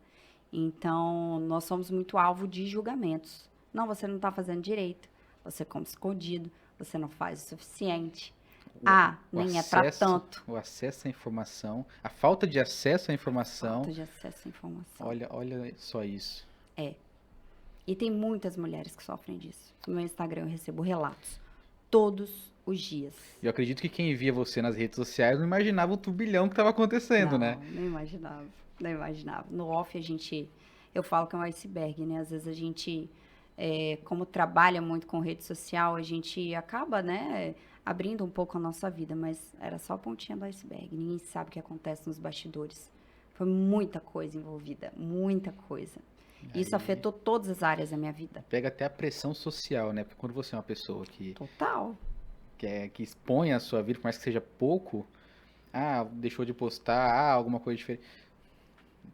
Então, nós somos muito alvo de julgamentos. Não, você não está fazendo direito, você come escondido, você não faz o suficiente. O, Ah, o nem é para acesso, tanto. o acesso à informação, a falta de acesso à informação. Falta de acesso à informação. Olha só isso. É. E tem muitas mulheres que sofrem disso. No meu Instagram eu recebo relatos todos os dias. Eu acredito que quem via você nas redes sociais não imaginava o turbilhão que estava acontecendo, né? Não imaginava. Não imaginava. No off eu falo que é um iceberg, né? Às vezes a gente, como trabalha muito com rede social, a gente acaba, né, abrindo um pouco a nossa vida, mas era só a pontinha do iceberg. Ninguém sabe o que acontece nos bastidores. Foi muita coisa envolvida, muita coisa. Isso Aí afetou todas as áreas da minha vida. pega até a pressão social, né? Porque quando você é uma pessoa Total. que expõe a sua vida, por mais que seja pouco, deixou de postar, alguma coisa diferente.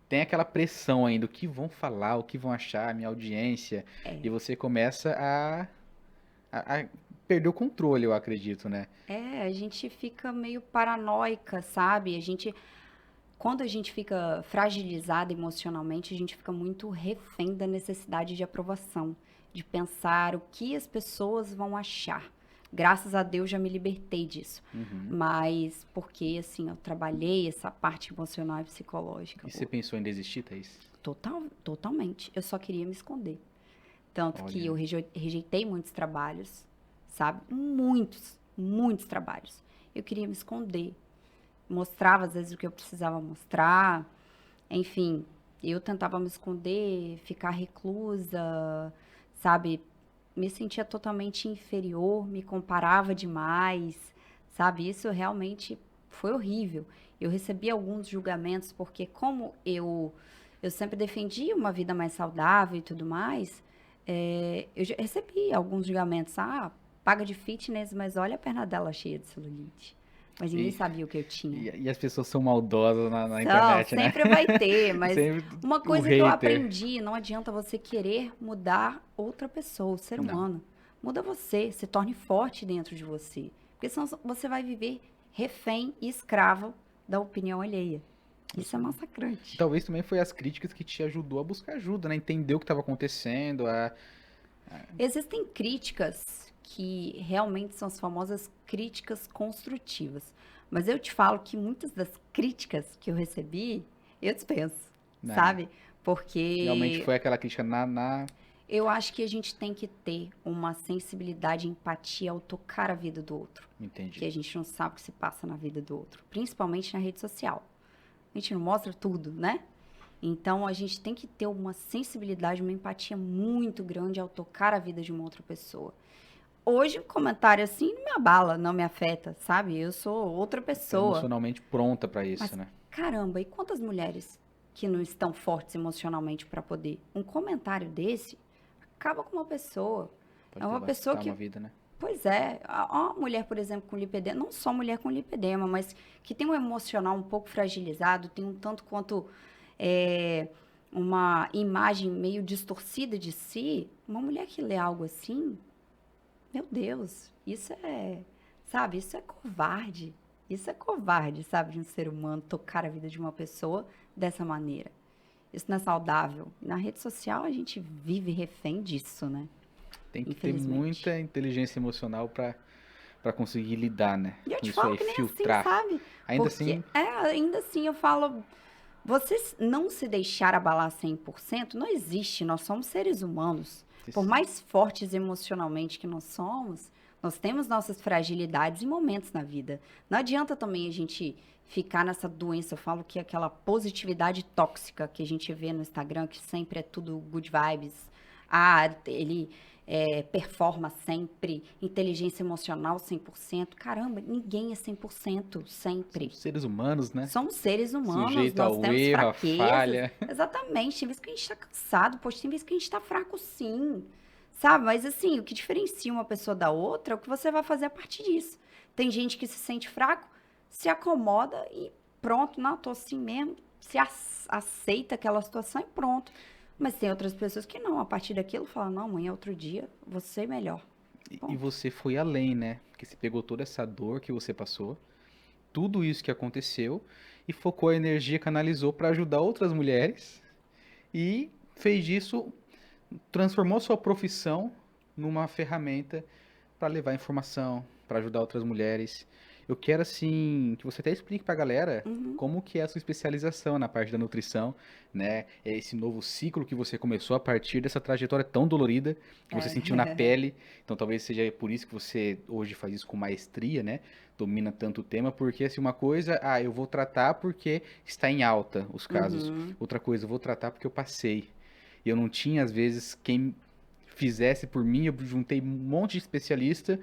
Tem aquela pressão ainda, o que vão falar, o que vão achar, a minha audiência, e você começa a perder o controle, eu acredito, né? A gente fica meio paranoica, sabe? Quando a gente fica fragilizada emocionalmente, a gente fica muito refém da necessidade de aprovação, de pensar o que as pessoas vão achar. Graças a Deus já me libertei disso. Uhum. Mas porque, assim, eu trabalhei essa parte emocional e psicológica. E você pensou em desistir, Thaís? Totalmente. Eu só queria me esconder. Tanto que Olha. eu rejeitei muitos trabalhos, sabe? Muitos, muitos trabalhos. Eu queria me esconder. Mostrava, às vezes, o que eu precisava mostrar. Enfim, eu tentava me esconder, ficar reclusa, sabe? Me sentia totalmente inferior, me comparava demais, sabe? Isso realmente foi horrível. Eu recebi alguns julgamentos porque como eu sempre defendi uma vida mais saudável e tudo mais, eu já recebi alguns julgamentos. Ah, paga de fitness, mas olha a perna dela cheia de celulite. Mas ninguém E, sabia o que eu tinha. e as pessoas são maldosas na Não, internet, né? sempre vai ter, mas Sempre uma o coisa que eu hater. aprendi, não adianta você querer mudar outra pessoa, o ser Não. humano. Muda você, se torne forte dentro de você. Porque senão você vai viver refém e escravo da opinião alheia. Isso é massacrante. Talvez também foi as críticas que te ajudou a buscar ajuda, né? Entender o que estava acontecendo, Existem críticas que realmente são as famosas críticas construtivas. Mas eu te falo que muitas das críticas que eu recebi, eu dispenso, né? sabe? Realmente Porque foi aquela crítica na... eu acho que a gente tem que ter uma sensibilidade e empatia ao tocar a vida do outro. Entendi. Que a gente não sabe o que se passa na vida do outro, principalmente na rede social. A gente não mostra tudo, né? Então a gente tem que ter uma sensibilidade, uma empatia muito grande ao tocar a vida de uma outra pessoa. Hoje, um comentário assim não me abala, não me afeta, sabe? Eu sou outra Tá pessoa. emocionalmente pronta pra Mas isso, né? caramba, e quantas mulheres que não estão fortes emocionalmente para poder? Um comentário desse acaba com uma pessoa. É Pode uma pessoa devastar que, uma vida, né? pois é, uma mulher, por exemplo, com lipedema, não só mulher com lipedema, mas que tem um emocional um pouco fragilizado, tem um tanto quanto é, uma imagem meio distorcida de si, uma mulher que lê algo assim, meu Deus, isso é, sabe, isso é covarde. Isso é covarde, sabe, de um ser humano tocar a vida de uma pessoa dessa maneira. Isso não é saudável. Na rede social a gente vive refém disso, né? Tem que ter Infelizmente. muita inteligência emocional pra conseguir lidar, né? E eu Com te isso falo aí, que nem assim, filtrar. sabe? Ainda Porque, assim, ainda assim eu falo, você não se deixar abalar 100% não existe, nós somos seres humanos. Por mais fortes emocionalmente que nós temos nossas fragilidades e momentos na vida. Não adianta também a gente ficar nessa doença, eu falo que é aquela positividade tóxica que a gente vê no Instagram, que sempre é tudo good vibes. Ah, ele performa sempre, inteligência emocional 100%. Caramba, ninguém é 100% sempre. somos seres humanos, né? Somos seres humanos, Sujeito nós ao temos erro, à fraquezas. falha. Exatamente, tem vezes que a gente tá cansado, poxa, tem vezes que a gente tá fraco sim. Sabe? Mas assim, o que diferencia uma pessoa da outra é o que você vai fazer a partir disso. Tem gente que se sente fraco, se acomoda e pronto, não, tô assim mesmo, se aceita aquela situação e pronto. Mas tem outras pessoas que não, a partir daquilo falam, não, amanhã é outro dia, vou ser melhor. E Ponto. você foi além, né? Porque você pegou toda essa dor que você passou, tudo isso que aconteceu, e focou a energia, canalizou pra ajudar outras mulheres, e fez disso, transformou sua profissão numa ferramenta para levar informação, para ajudar outras mulheres. Eu quero assim que você até explique para a galera Uhum. como que é a sua especialização na parte da nutrição, né? Esse novo ciclo que você começou a partir dessa trajetória tão dolorida que você sentiu na É. pele. Então talvez seja por isso que você hoje faz isso com maestria, né? Domina tanto o tema, porque assim uma coisa, eu vou tratar porque está em alta os casos. Uhum. Outra coisa, eu vou tratar porque eu passei. E eu não tinha às vezes quem fizesse por mim, eu juntei um monte de especialista,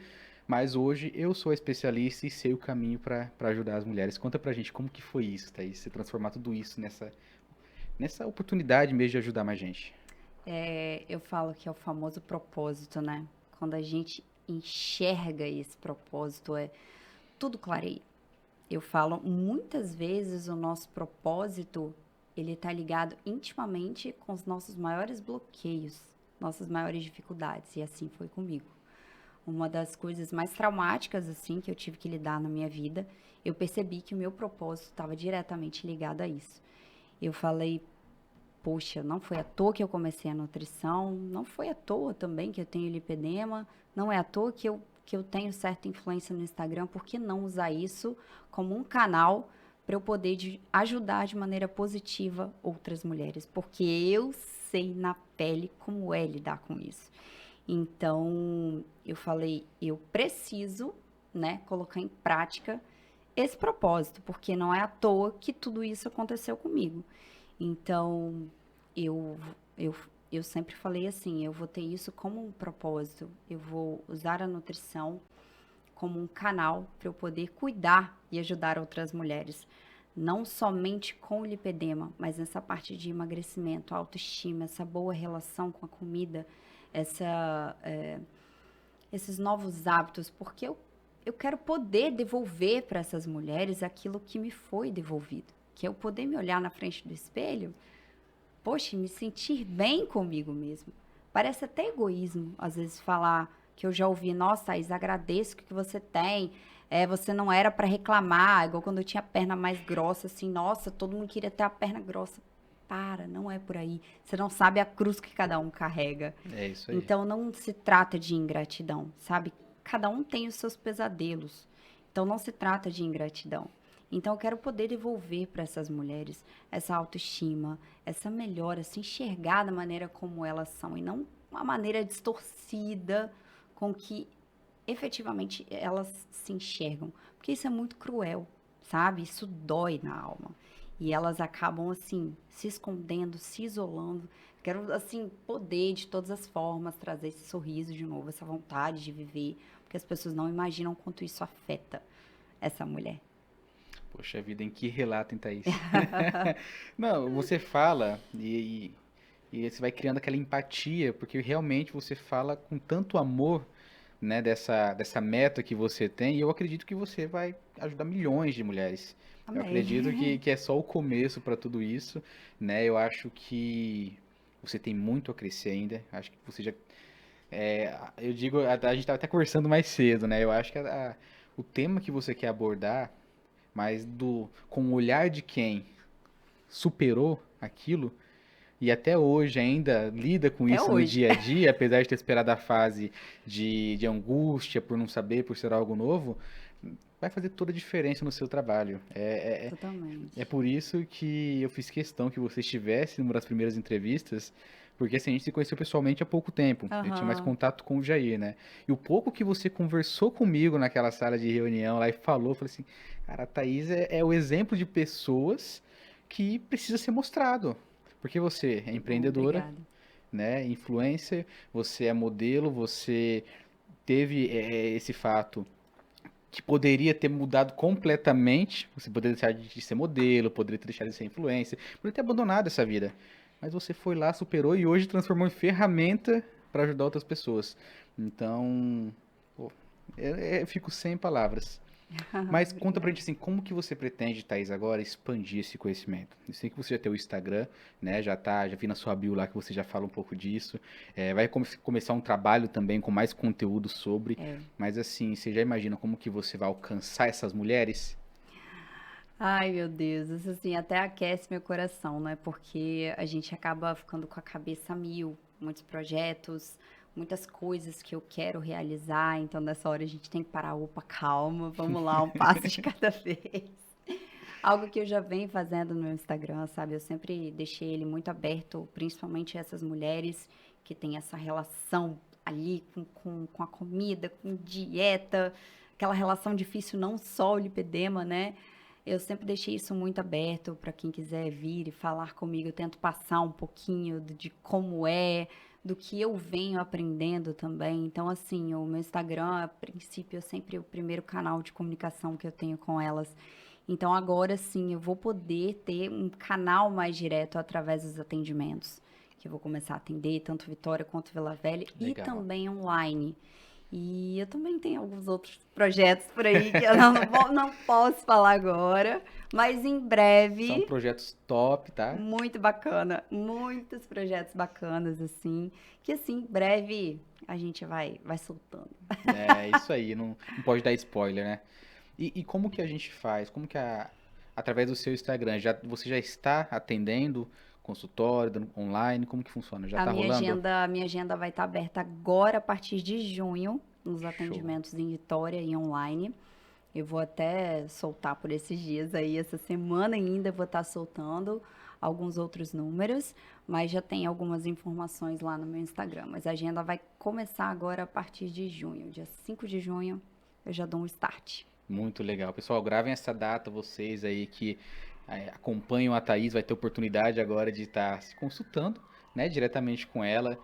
mas hoje eu sou a especialista e sei o caminho para ajudar as mulheres. Conta pra gente como que foi isso, Thaís, você transformar tudo isso nessa oportunidade mesmo de ajudar mais gente. Eu falo que é o famoso propósito, né? Quando a gente enxerga esse propósito, tudo clareia. Eu falo muitas vezes o nosso propósito, ele tá ligado intimamente com os nossos maiores bloqueios, nossas maiores dificuldades, e assim foi comigo. Uma das coisas mais traumáticas assim que eu tive que lidar na minha vida, eu percebi que o meu propósito estava diretamente ligado a isso. Eu falei, poxa, não foi à toa que eu comecei a nutrição, não foi à toa também que eu tenho lipedema, não é à toa que eu tenho certa influência no Instagram, por que não usar isso como um canal para eu poder ajudar de maneira positiva outras mulheres, porque eu sei na pele como é lidar com isso. Então, eu falei, eu preciso, né, colocar em prática esse propósito, porque não é à toa que tudo isso aconteceu comigo. Então, eu, eu, eu sempre falei assim, eu vou ter isso como um propósito, eu vou usar a nutrição como um canal para eu poder cuidar e ajudar outras mulheres. Não somente com o lipedema, mas nessa parte de emagrecimento, autoestima, essa boa relação com a comida, essa, esses novos hábitos, porque eu quero poder devolver para essas mulheres aquilo que me foi devolvido. Que é eu poder me olhar na frente do espelho, poxa, me sentir bem comigo mesmo. Parece até egoísmo, às vezes, falar que eu já ouvi, nossa, Thaís, agradeço o que você tem. Você não era para reclamar, igual quando eu tinha a perna mais grossa, assim, nossa, todo mundo queria ter a perna grossa. Para, não é por aí. Você não sabe a cruz que cada um carrega. É isso aí. Então não se trata de ingratidão, sabe? Cada um tem os seus pesadelos. Então não se trata de ingratidão. Então eu quero poder devolver para essas mulheres essa autoestima, essa melhora, se enxergar da maneira como elas são e não uma maneira distorcida com que efetivamente elas se enxergam. Porque isso é muito cruel, sabe? Isso dói na alma. E elas acabam, assim, se escondendo, se isolando. Quero, assim, poder, de todas as formas, trazer esse sorriso de novo, essa vontade de viver. Porque as pessoas não imaginam quanto isso afeta essa mulher. Poxa vida, em que relato, hein, Thaís? Não, você fala e você vai criando aquela empatia, porque realmente você fala com tanto amor, né, dessa meta que você tem, e eu acredito que você vai ajudar milhões de mulheres. Eu acredito Amém. que é só o começo para tudo isso, né? Eu acho que você tem muito a crescer ainda. Acho que você já. Eu digo, a gente estava até conversando mais cedo, né? Eu acho que o tema que você quer abordar, mas com o olhar de quem superou aquilo, e até hoje ainda lida com Até isso no hoje. dia a dia, apesar de ter esperado a fase de angústia por não saber, por ser algo novo, vai fazer toda a diferença no seu trabalho. É Totalmente. por isso que eu fiz questão que você estivesse numa das primeiras entrevistas, porque assim, a gente se conheceu pessoalmente há pouco tempo. Eu tinha mais Aham. contato com o Jair, né? E o pouco que você conversou comigo naquela sala de reunião lá e falou, eu falei assim, cara, a Thaís é o exemplo de pessoas que precisa ser mostrado. Porque você é Que bom, empreendedora, obrigada. né? Influencer, você é modelo, você teve esse fato que poderia ter mudado completamente. Você poderia deixar de ser modelo, poderia ter deixado de ser influencer, poderia ter abandonado essa vida. Mas você foi lá, superou e hoje transformou em ferramenta para ajudar outras pessoas. Então, pô, eu fico sem palavras. Mas conta pra Obrigada. gente assim, como que você pretende, Thaís, agora expandir esse conhecimento? Eu sei que você já tem o Instagram, né? Já vi na sua bio lá que você já fala um pouco disso. Vai começar um trabalho também com mais conteúdo sobre. É. Mas assim, você já imagina como que você vai alcançar essas mulheres? Ai, meu Deus, isso assim até aquece meu coração, né? Porque a gente acaba ficando com a cabeça a mil, muitos projetos, muitas coisas que eu quero realizar, então nessa hora a gente tem que parar, opa, calma, vamos lá, um passo de cada vez. Algo que eu já venho fazendo no meu Instagram, sabe? Eu sempre deixei ele muito aberto, principalmente essas mulheres que têm essa relação ali com a comida, com dieta, aquela relação difícil, não só o lipedema, né? Eu sempre deixei isso muito aberto para quem quiser vir e falar comigo. Eu tento passar um pouquinho de como é, do que eu venho aprendendo também. Então, assim, o meu Instagram, a princípio, é sempre o primeiro canal de comunicação que eu tenho com elas. Então, agora sim, eu vou poder ter um canal mais direto através dos atendimentos, que eu vou começar a atender tanto Vitória quanto Vila Velha e Legal. também online. E eu também tenho alguns outros projetos por aí que eu não posso falar agora, mas em São breve, projetos top, tá? muito bacana, muitos projetos bacanas, assim, que assim, em breve a gente vai soltando. É isso aí, não pode dar spoiler, né? E como que a gente faz? Como que através do seu Instagram, você já está atendendo consultório, online? Como que funciona? Já está rolando? A minha agenda vai estar aberta agora a partir de junho, nos Show. atendimentos em Vitória e online. Eu vou até soltar por esses dias aí, essa semana ainda eu vou estar soltando alguns outros números, mas já tem algumas informações lá no meu Instagram. Mas a agenda vai começar agora a partir de junho, dia 5 de junho, eu já dou um start. Muito legal. Pessoal, gravem essa data, vocês aí que acompanham a Thaís, vai ter oportunidade agora de estar se consultando, né, diretamente com ela,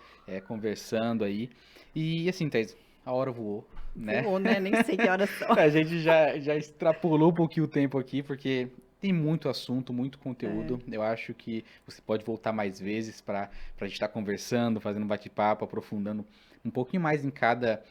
conversando aí. E assim, Thaís, a hora voou, né? Voou, né? Nem sei que horas são. A gente já extrapolou um pouquinho o tempo aqui, porque tem muito assunto, muito É, conteúdo. Eu acho que você pode voltar mais vezes para a gente estar conversando, fazendo um bate-papo, aprofundando um pouquinho mais em cada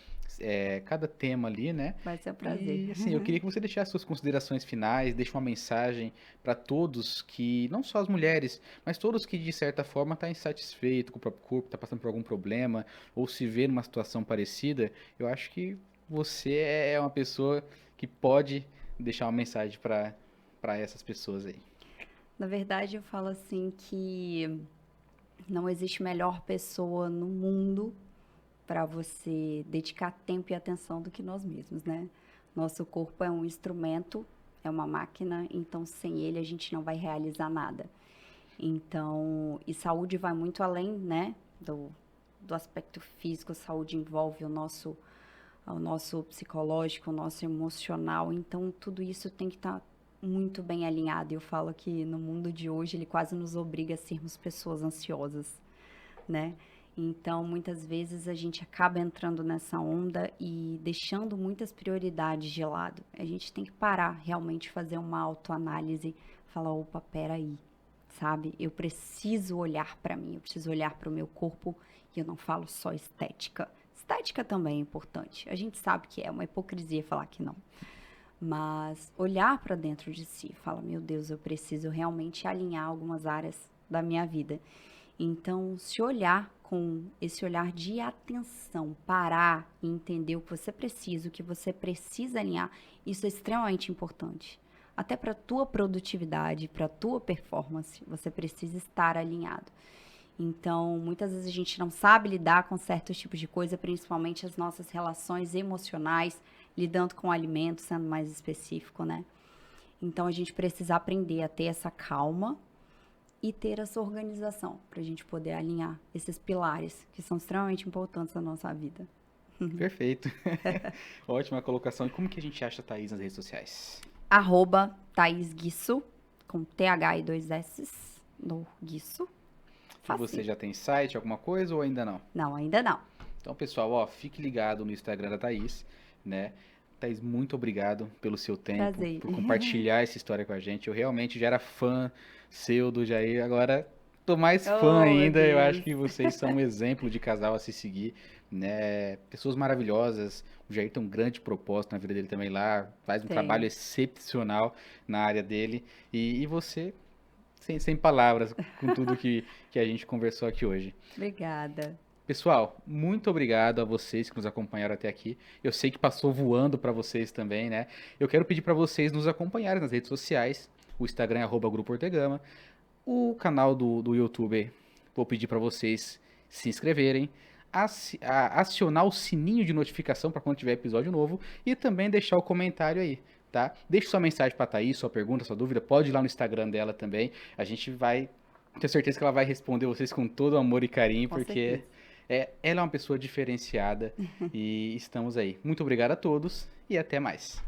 tema ali, né? vai ser um prazer. E assim, eu queria que você deixasse suas considerações finais, deixe uma mensagem para todos que, não só as mulheres, mas todos que de certa forma estão insatisfeitos com o próprio corpo, está passando por algum problema, ou se vê numa situação parecida. Eu acho que você é uma pessoa que pode deixar uma mensagem para essas pessoas aí. Na verdade, eu falo assim que não existe melhor pessoa no mundo para você dedicar tempo e atenção do que nós mesmos, né? Nosso corpo é um instrumento, é uma máquina, então sem ele a gente não vai realizar nada. Então, e saúde vai muito além, né, do aspecto físico. A saúde envolve o nosso psicológico, o nosso emocional. Então, tudo isso tem que estar muito bem alinhado. Eu falo que no mundo de hoje ele quase nos obriga a sermos pessoas ansiosas, né? Então, muitas vezes a gente acaba entrando nessa onda e deixando muitas prioridades de lado. A gente tem que parar, realmente fazer uma autoanálise, falar, opa, peraí, sabe? Eu preciso olhar para mim, eu preciso olhar para o meu corpo e eu não falo só estética. Estética também é importante. A gente sabe que é uma hipocrisia falar que não. Mas olhar para dentro de si, fala, meu Deus, eu preciso realmente alinhar algumas áreas da minha vida. Então, se olhar com esse olhar de atenção, parar e entender o que você precisa, o que você precisa alinhar, isso é extremamente importante. Até para a tua produtividade, para a tua performance, você precisa estar alinhado. Então, muitas vezes a gente não sabe lidar com certos tipos de coisa, principalmente as nossas relações emocionais, lidando com o alimento, sendo mais específico, né? Então, a gente precisa aprender a ter essa calma e ter essa organização para a gente poder alinhar esses pilares que são extremamente importantes na nossa vida. Perfeito. Ótima colocação. E como que a gente acha a Thaís nas redes sociais? Thaís Guiço, com TH e 2 S no Guiço. E você Facinho. já tem site, alguma coisa ou ainda não? Não, ainda não. Então, pessoal, ó, fique ligado no Instagram da Thaís, né? Thaís, muito obrigado pelo seu tempo, Prazer. por compartilhar essa história com a gente. Eu realmente já era fã seu do Jair, agora tô mais fã Oh, meu ainda. Eu acho Deus. que vocês são um exemplo de casal a se seguir, né? Pessoas maravilhosas. O Jair tem um grande propósito na vida dele também lá, faz um trabalho Tem. excepcional na área dele. E você, sem palavras, com tudo que a gente conversou aqui hoje. Obrigada. Pessoal, muito obrigado a vocês que nos acompanharam até aqui. Eu sei que passou voando para vocês também, né? Eu quero pedir para vocês nos acompanharem nas redes sociais. O Instagram é @Grupo Ortegama. O canal do YouTube, vou pedir para vocês se inscreverem, acionar o sininho de notificação para quando tiver episódio novo e também deixar o comentário aí, tá? Deixe sua mensagem para a Thaís, sua pergunta, sua dúvida, pode ir lá no Instagram dela também. A gente vai, tenho certeza que ela vai responder vocês com todo amor e carinho, Com porque certeza. ela é uma pessoa diferenciada e estamos aí. Muito obrigado a todos e até mais.